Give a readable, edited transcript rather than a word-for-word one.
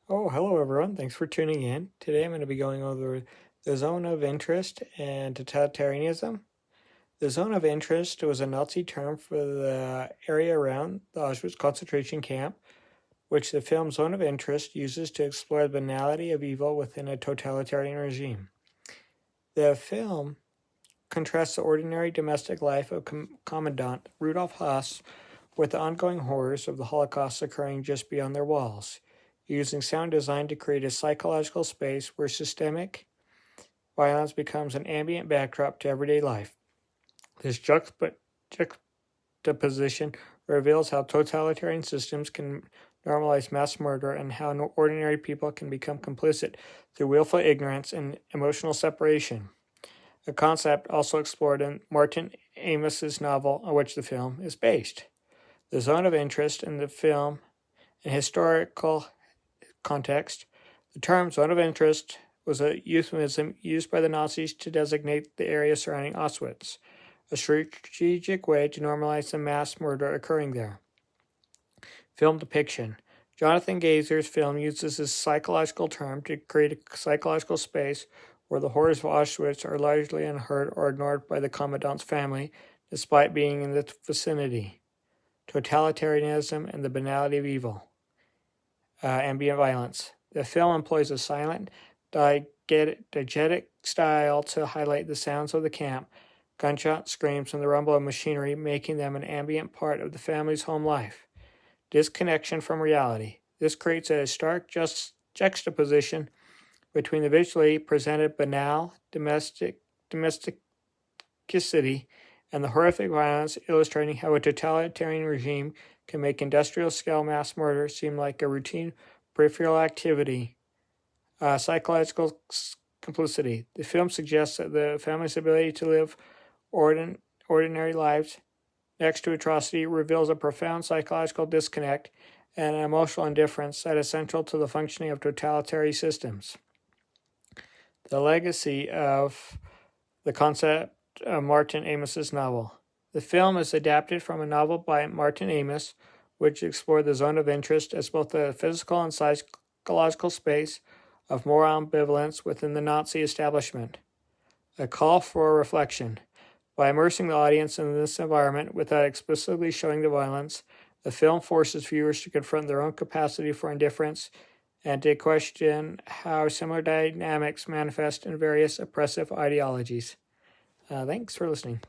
Oh, hello everyone. Thanks for tuning in. Today I'm going to be going over the zone of interest and totalitarianism. The zone of interest was a Nazi term for the area around the Auschwitz concentration camp, which the film Zone of Interest uses to explore the banality of evil within a totalitarian regime. The film contrasts the ordinary domestic life of Commandant Rudolf Haas with the ongoing horrors of the Holocaust occurring just beyond their walls, using sound design to create a psychological space where systemic violence becomes an ambient backdrop to everyday life. This juxtaposition reveals how totalitarian systems can normalize mass murder and how ordinary people can become complicit through willful ignorance and emotional separation, a concept also explored in Martin Amos's novel on which the film is based. The zone of interest in the film in historical context, the term zone of interest was a euphemism used by the Nazis to designate the area surrounding Auschwitz, a strategic way to normalize the mass murder occurring there. Film depiction. Jonathan Gazer's film uses this psychological term to create a psychological space where the horrors of Auschwitz are largely unheard or ignored by the commandant's family, despite being in the vicinity. Totalitarianism and the banality of evil. Ambient violence. The film employs a silent, diegetic style to highlight the sounds of the camp, gunshot screams, and the rumble of machinery, making them an ambient part of the family's home life. Disconnection from reality. This creates a stark juxtaposition between the visually presented banal domesticity and the horrific violence, illustrating how a totalitarian regime can make industrial-scale mass murder seem like a routine peripheral activity. Psychological complicity. The film suggests that the family's ability to live ordinary lives next to atrocity reveals a profound psychological disconnect and an emotional indifference that is central to the functioning of totalitarian systems. The legacy of the concept of Martin Amos's novel. The film is adapted from a novel by Martin Amos, which explored the zone of interest as both a physical and psychological space of moral ambivalence within the Nazi establishment. A call for reflection. By immersing the audience in this environment without explicitly showing the violence, the film forces viewers to confront their own capacity for indifference and to question how similar dynamics manifest in various oppressive ideologies. Thanks for listening.